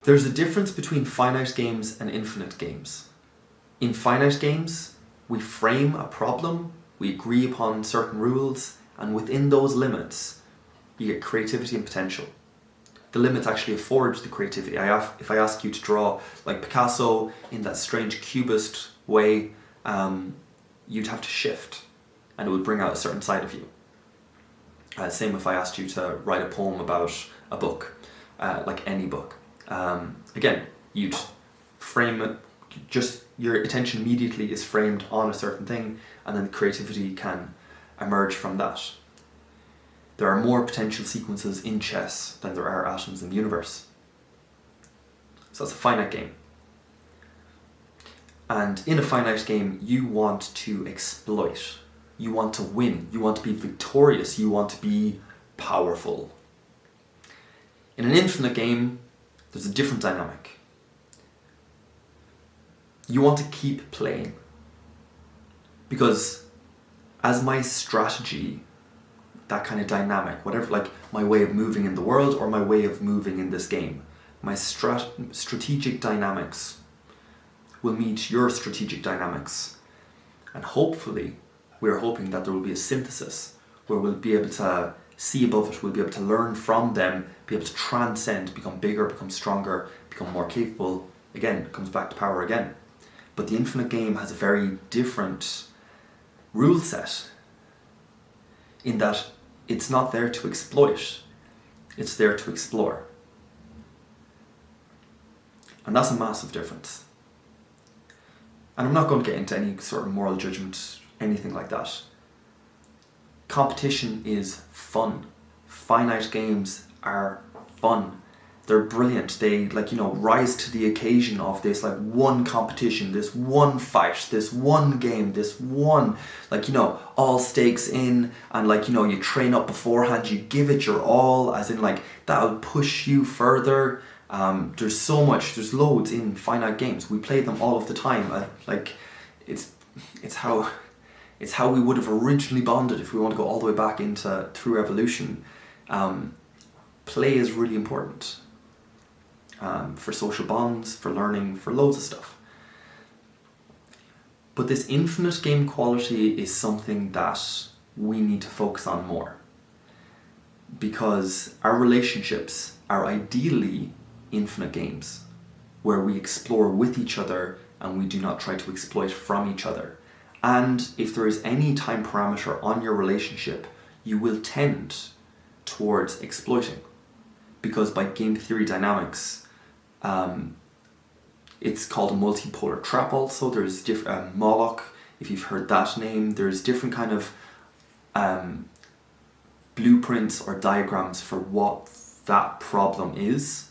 There's a difference between finite games and infinite games. In finite games, we frame a problem, we agree upon certain rules, and within those limits, you get creativity and potential. The limits actually afford the creativity. If I ask you to draw like Picasso in that strange cubist way, you'd have to shift, and it would bring out a certain side of you. Same if I asked you to write a poem about a book, like any book. Again, you'd frame it, just your attention immediately is framed on a certain thing, and then creativity can emerge from that. There are more potential sequences in chess than there are atoms in the universe. So it's a finite game. And in a finite game, you want to exploit. You want to win. You want to be victorious. You want to be powerful. In an infinite game, there's a different dynamic. You want to keep playing. Because as my strategy, that kind of dynamic, whatever, like my way of moving in the world or my way of moving in this game, my strategic dynamics will meet your strategic dynamics. And hopefully, we're hoping that there will be a synthesis where we'll be able to see above it, we'll be able to learn from them, be able to transcend, become bigger, become stronger, become more capable. Again, it comes back to power again. But the infinite game has a very different rule set in that it's not there to exploit, it's there to explore. And that's a massive difference. And I'm not going to get into any sort of moral judgment, anything like that. Competition is fun. Finite games are fun. They're brilliant. They rise to the occasion of this one competition, this one fight, this one game, this one all stakes in, and you train up beforehand, you give it your all, as in that'll push you further. There's loads in finite games. We play them all of the time. It's how we would have originally bonded if we want to go all the way back through evolution. Play is really important for social bonds, for learning, for loads of stuff. But this infinite game quality is something that we need to focus on more, because our relationships are ideally infinite games where we explore with each other and we do not try to exploit from each other. And if there is any time parameter on your relationship, you will tend towards exploiting. Because by game theory dynamics, it's called a multipolar trap also. There's different, Moloch, if you've heard that name, there's different kind of blueprints or diagrams for what that problem is.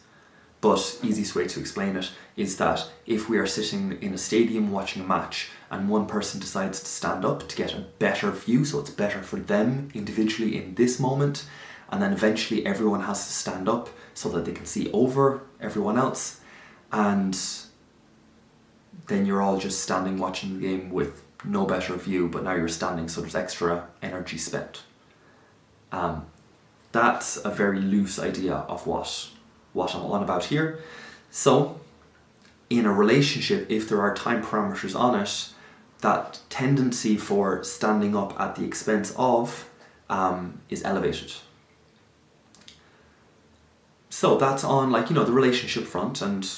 But easiest way to explain it is that if we are sitting in a stadium watching a match and one person decides to stand up to get a better view, so it's better for them individually in this moment, and then eventually everyone has to stand up so that they can see over everyone else, and then you're all just standing watching the game with no better view, but now you're standing, so there's extra energy spent. That's a very loose idea of what I'm on about here. So, in a relationship, if there are time parameters on it, that tendency for standing up at the expense of is elevated. So that's on the relationship front, and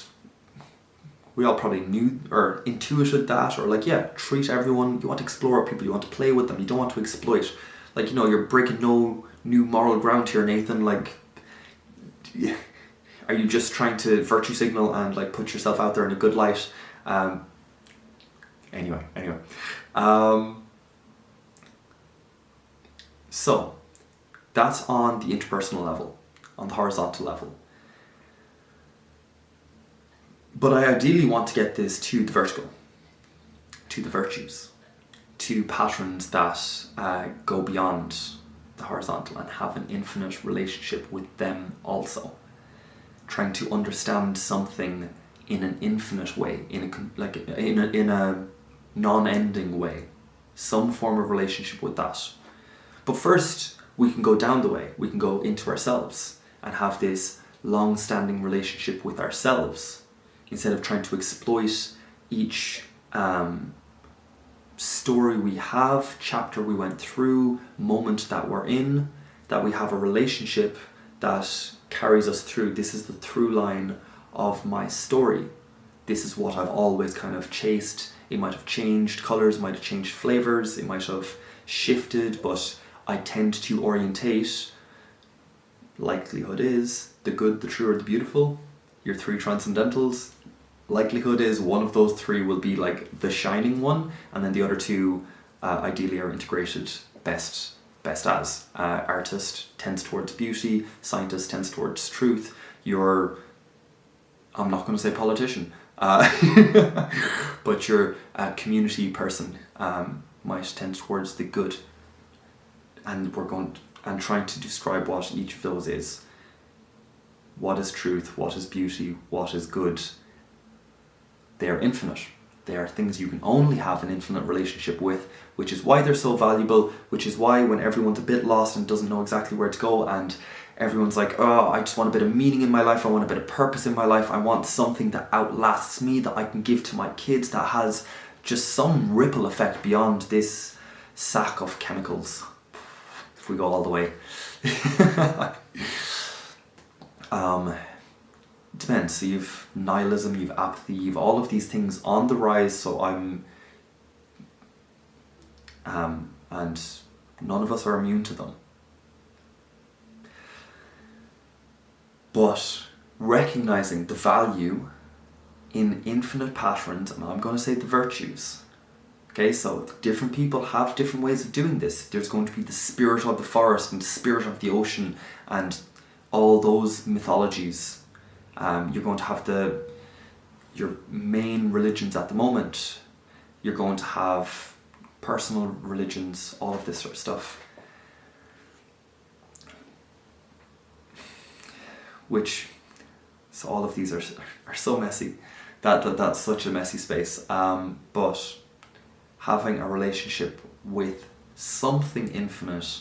we all probably knew or intuited that, or treat everyone, you want to explore people, you want to play with them, you don't want to exploit. You're breaking no new moral ground here, Nathan. Are you just trying to virtue signal and put yourself out there in a good light? Anyway. So that's on the interpersonal level, on the horizontal level. But I ideally want to get this to the vertical, to the virtues, to patterns that go beyond the horizontal and have an infinite relationship with them also. Trying to understand something in an infinite way, in a non-ending way, some form of relationship with that. But first, we can go down the way. We can go into ourselves and have this long-standing relationship with ourselves, instead of trying to exploit each story we have, chapter we went through, moment that we're in, that we have a relationship that carries us through. This is the through line of my story. This is what I've always kind of chased. It might have changed colours, might have changed flavours, it might have shifted, but I tend to orientate. Likelihood is the good, the true, or the beautiful. Your three transcendentals. Likelihood is one of those three will be like the shining one, and then the other two ideally are integrated best as. Artist tends towards beauty, scientist tends towards truth. I'm not going to say politician, but your community person might tend towards the good. And trying to describe what each of those is. What is truth? What is beauty? What is good? They are infinite. They are things you can only have an infinite relationship with, which is why they're so valuable, which is why when everyone's a bit lost and doesn't know exactly where to go, and everyone's like, oh, I just want a bit of meaning in my life, I want a bit of purpose in my life, I want something that outlasts me, that I can give to my kids, that has just some ripple effect beyond this sack of chemicals, if we go all the way. Depends. So you've nihilism, you've apathy, you've all of these things on the rise. So and none of us are immune to them. But recognizing the value in infinite patterns, and I'm going to say the virtues. Okay, so different people have different ways of doing this. There's going to be the spirit of the forest and the spirit of the ocean and all those mythologies. You're going to have your main religions at the moment. You're going to have personal religions, all of this sort of stuff. So all of these are so messy. That's such a messy space. But having a relationship with something infinite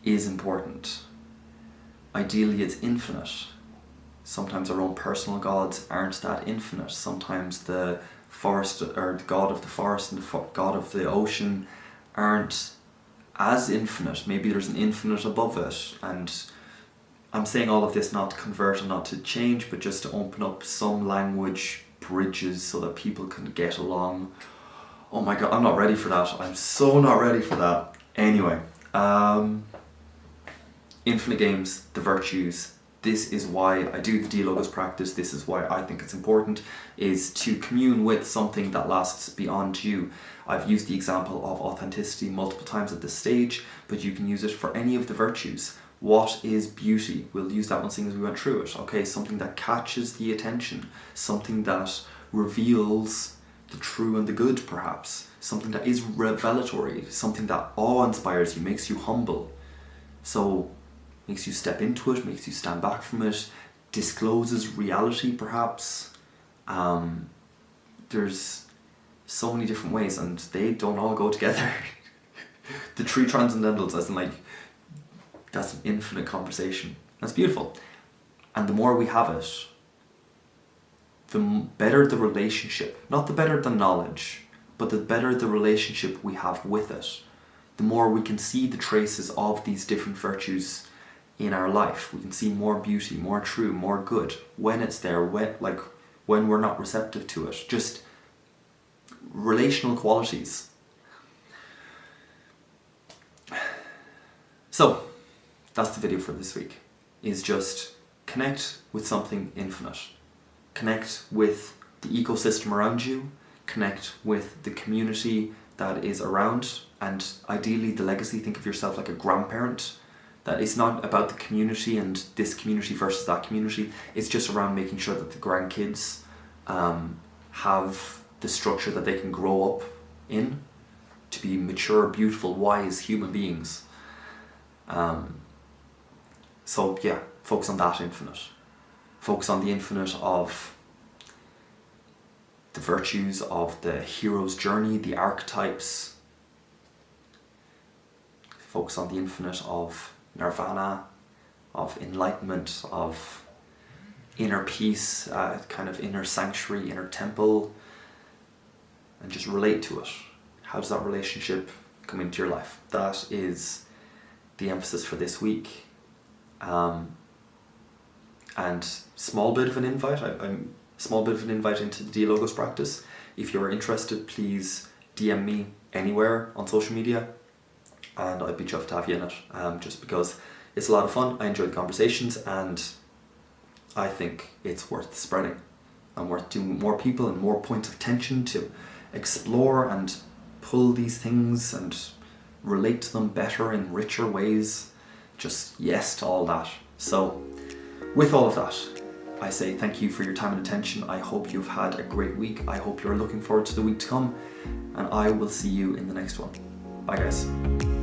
is important. Ideally, it's infinite. Sometimes our own personal gods aren't that infinite. Sometimes the forest, or the god of the forest and the god of the ocean aren't as infinite. Maybe there's an infinite above it. And I'm saying all of this not to convert and not to change, but just to open up some language bridges so that people can get along. Oh my god, I'm not ready for that. I'm so not ready for that. Anyway, infinite games, the virtues. This is why I do the D-Logos practice. This is why I think it's important, is to commune with something that lasts beyond you. I've used the example of authenticity multiple times at this stage, but you can use it for any of the virtues. What is beauty? We'll use that one seeing as we went through it. Okay, something that catches the attention, something that reveals the true and the good, perhaps. Something that is revelatory, something that awe-inspires you, makes you humble. So, makes you step into it, makes you stand back from it, discloses reality, perhaps. There's so many different ways, and they don't all go together. The three transcendentals, as in like, that's an infinite conversation. That's beautiful. And the more we have it, the better the relationship. Not the better the knowledge, but the better the relationship we have with it. The more we can see the traces of these different virtues in our life. We can see more beauty, more true, more good when it's there, when we're not receptive to it. Just relational qualities. So, that's the video for this week, is just connect with something infinite. Connect with the ecosystem around you, connect with the community that is around, and ideally the legacy. Think of yourself like a grandparent. That it's not about the community and this community versus that community. It's just around making sure that the grandkids have the structure that they can grow up in to be mature, beautiful, wise human beings. So yeah, focus on that infinite. Focus on the infinite of the virtues of the hero's journey, the archetypes. Focus on the infinite of nirvana, of enlightenment, of inner peace, kind of inner sanctuary, inner temple, and just relate to it. How does that relationship come into your life? That is the emphasis for this week. And small bit of an invite. I'm small bit of an invite into the Dialogos practice. If you're interested, please DM me anywhere on social media, and I'd be chuffed to have you in it. Just because it's a lot of fun. I enjoy the conversations, and I think it's worth spreading and worth doing with more people and more points of tension to explore and pull these things and relate to them better in richer ways. Just yes to all that. So with all of that, I say thank you for your time and attention. I hope you've had a great week. I hope you're looking forward to the week to come, and I will see you in the next one. Bye guys.